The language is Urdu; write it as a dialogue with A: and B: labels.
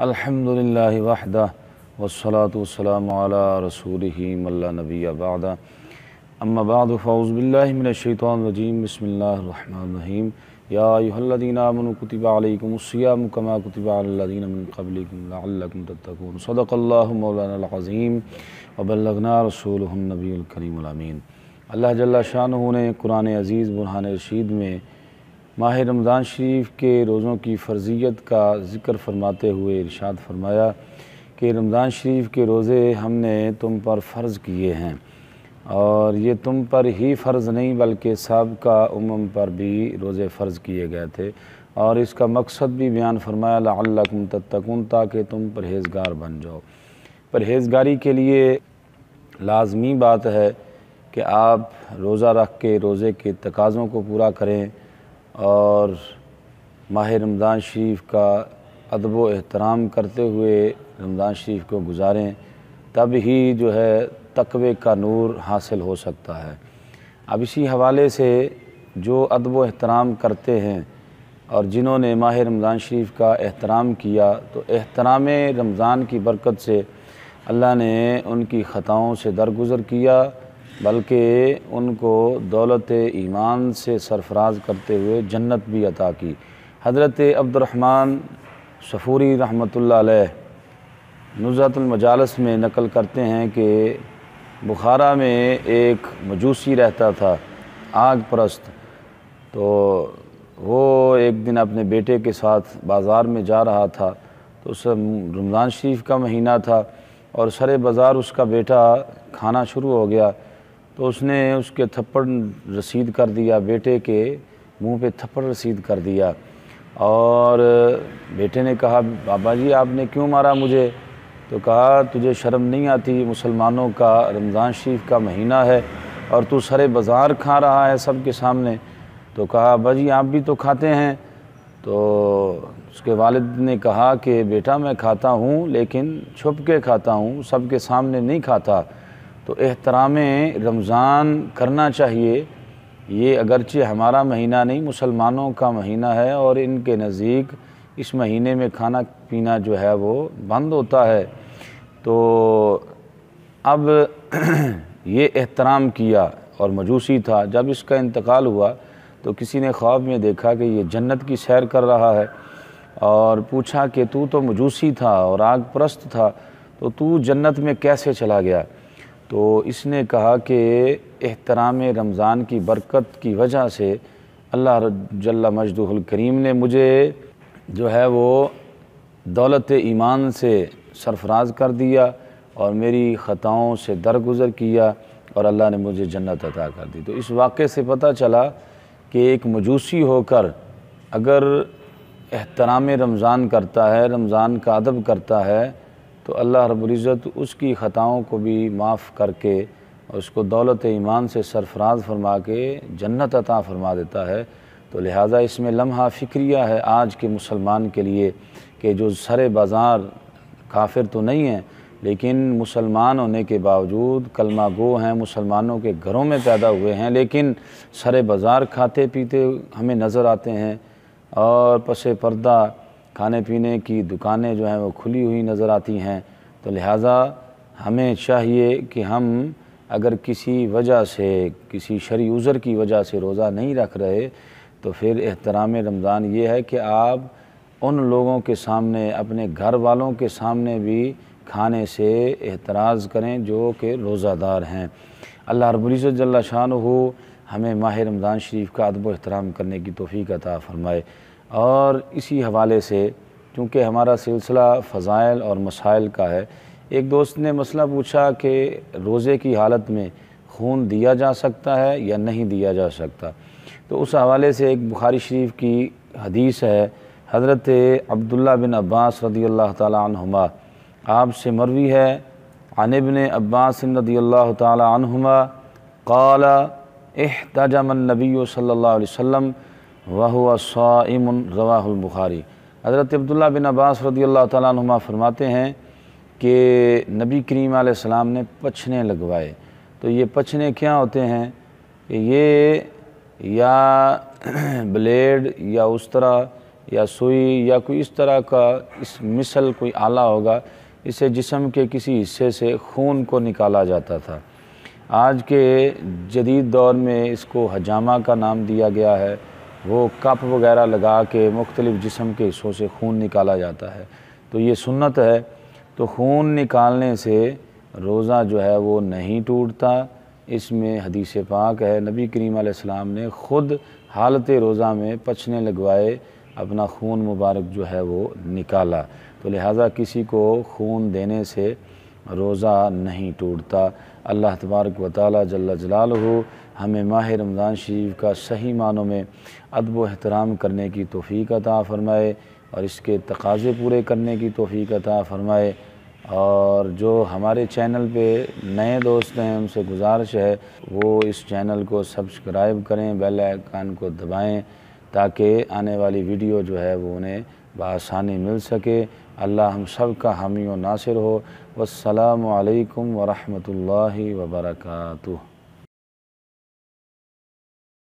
A: الحمدللہ وحدہ والصلاة والسلام علی رسولہ من لا نبی بعدہ اما بعد فاعوذ باللہ من الشیطان الرجیم بسم اللہ الرحمن الرحیم یا ایھا الذین آمنوا کتب علیکم الصیام کما کتب علی الذین من قبلکم لعلکم تتقون صدق اللہ مولانا العظیم وبلغنا رسولہ النبی الکریم الامین۔ اللہ جل شانہ نے قرآن عزیز برہان رشید میں ماہ رمضان شریف کے روزوں کی فرضیت کا ذکر فرماتے ہوئے ارشاد فرمایا کہ رمضان شریف کے روزے ہم نے تم پر فرض کیے ہیں، اور یہ تم پر ہی فرض نہیں بلکہ سابقہ امم پر بھی روزے فرض کیے گئے تھے، اور اس کا مقصد بھی بیان فرمایا لعلکم تتقون، تاکہ تم پرہیزگار بن جاؤ۔ پرہیزگاری کے لیے لازمی بات ہے کہ آپ روزہ رکھ کے روزے کے تقاضوں کو پورا کریں اور ماہ رمضان شریف کا ادب و احترام کرتے ہوئے رمضان شریف کو گزاریں، تب ہی جو ہے تقوی کا نور حاصل ہو سکتا ہے۔ اب اسی حوالے سے جو ادب و احترام کرتے ہیں اور جنہوں نے ماہ رمضان شریف کا احترام کیا، تو احترام رمضان کی برکت سے اللہ نے ان کی خطاؤں سے درگزر کیا، بلکہ ان کو دولت ایمان سے سرفراز کرتے ہوئے جنت بھی عطا کی۔ حضرت عبد الرحمن صفوری رحمۃ اللہ علیہ نزہۃ المجالس میں نقل کرتے ہیں کہ بخارا میں ایک مجوسی رہتا تھا، آگ پرست۔ تو وہ ایک دن اپنے بیٹے کے ساتھ بازار میں جا رہا تھا، تو اس رمضان شریف کا مہینہ تھا اور سرے بازار اس کا بیٹا کھانا شروع ہو گیا، تو اس نے اس کے تھپڑ رسید کر دیا، بیٹے کے منہ پہ تھپڑ رسید کر دیا، اور بیٹے نے کہا بابا جی آپ نے کیوں مارا مجھے؟ تو کہا تجھے شرم نہیں آتی؟ مسلمانوں کا رمضان شریف کا مہینہ ہے اور تو سرے بازار کھا رہا ہے سب کے سامنے۔ تو کہا ابا جی آپ بھی تو کھاتے ہیں۔ تو اس کے والد نے کہا کہ بیٹا میں کھاتا ہوں لیکن چھپ کے کھاتا ہوں، سب کے سامنے نہیں کھاتا۔ تو احترام رمضان کرنا چاہیے، یہ اگرچہ ہمارا مہینہ نہیں مسلمانوں کا مہینہ ہے، اور ان کے نزدیک اس مہینے میں کھانا پینا جو ہے وہ بند ہوتا ہے۔ تو اب یہ احترام کیا، اور مجوسی تھا، جب اس کا انتقال ہوا تو کسی نے خواب میں دیکھا کہ یہ جنت کی سیر کر رہا ہے، اور پوچھا کہ تو مجوسی تھا اور آگ پرست تھا، تو جنت میں کیسے چلا گیا؟ تو اس نے کہا کہ احترام رمضان کی برکت کی وجہ سے اللہ جل مجدہ الکریم نے مجھے جو ہے وہ دولت ایمان سے سرفراز کر دیا اور میری خطاؤں سے درگزر کیا، اور اللہ نے مجھے جنت عطا کر دی۔ تو اس واقعے سے پتہ چلا کہ ایک مجوسی ہو کر اگر احترام رمضان کرتا ہے، رمضان کا ادب کرتا ہے، تو اللہ رب العزت اس کی خطاؤں کو بھی معاف کر کے اور اس کو دولت ایمان سے سرفراز فرما کے جنت عطا فرما دیتا ہے۔ تو لہٰذا اس میں لمحہ فکریہ ہے آج کے مسلمان کے لیے کہ جو سرے بازار کافر تو نہیں ہیں لیکن مسلمان ہونے کے باوجود کلمہ گو ہیں، مسلمانوں کے گھروں میں پیدا ہوئے ہیں، لیکن سرے بازار کھاتے پیتے ہمیں نظر آتے ہیں، اور پس پردہ کھانے پینے کی دکانیں جو ہیں وہ کھلی ہوئی نظر آتی ہیں۔ تو لہٰذا ہمیں چاہیے کہ ہم اگر کسی وجہ سے، کسی شرعی عذر کی وجہ سے روزہ نہیں رکھ رہے، تو پھر احترام رمضان یہ ہے کہ آپ ان لوگوں کے سامنے، اپنے گھر والوں کے سامنے بھی کھانے سے احتراز کریں جو کہ روزہ دار ہیں۔ اللہ رب العزت جل شانہ ہمیں ماہ رمضان شریف کا ادب و احترام کرنے کی توفیق عطا فرمائے۔ اور اسی حوالے سے چونکہ ہمارا سلسلہ فضائل اور مسائل کا ہے، ایک دوست نے مسئلہ پوچھا کہ روزے کی حالت میں خون دیا جا سکتا ہے یا نہیں دیا جا سکتا؟ تو اس حوالے سے ایک بخاری شریف کی حدیث ہے، حضرت عبداللہ بن عباس رضی اللہ تعالی عنہما، آپ سے مروی ہے عن ابن عباس رضی اللہ تعالی عنہما قال احتجم النبی صلی اللہ علیہ وسلم وہو صائم، رواہ البخاری۔ حضرت عبداللہ بن عباس رضی اللہ تعالیٰ عنہما فرماتے ہیں کہ نبی کریم علیہ السلام نے پچھنے لگوائے۔ تو یہ پچھنے کیا ہوتے ہیں کہ یہ یا بلیڈ یا اس طرح یا سوئی یا کوئی اس طرح کا اس مثل کوئی آلہ ہوگا، اسے جسم کے کسی حصے سے خون کو نکالا جاتا تھا۔ آج کے جدید دور میں اس کو حجامہ کا نام دیا گیا ہے۔ وہ کپ وغیرہ لگا کے مختلف جسم کے حصوں سے خون نکالا جاتا ہے، تو یہ سنت ہے۔ تو خون نکالنے سے روزہ جو ہے وہ نہیں ٹوٹتا۔ اس میں حدیث پاک ہے، نبی کریم علیہ السلام نے خود حالت روزہ میں پچھنے لگوائے اپنا خون مبارک جو ہے وہ نکالا، تو لہٰذا کسی کو خون دینے سے روزہ نہیں ٹوٹتا۔ اللہ تبارک و تعالی جل جلالہ ہمیں ماہ رمضان شریف کا صحیح معنوں میں ادب و احترام کرنے کی توفیق عطا فرمائے اور اس کے تقاضے پورے کرنے کی توفیق عطا فرمائے۔ اور جو ہمارے چینل پہ نئے دوست ہیں ان سے گزارش ہے وہ اس چینل کو سبسکرائب کریں، بیل آئیکن کو دبائیں تاکہ آنے والی ویڈیو جو ہے وہ انہیں بآسانی مل سکے۔ اللہ ہم سب کا حامی و ناصر ہو۔ والسلام علیکم ورحمۃ اللہ وبرکاتہ۔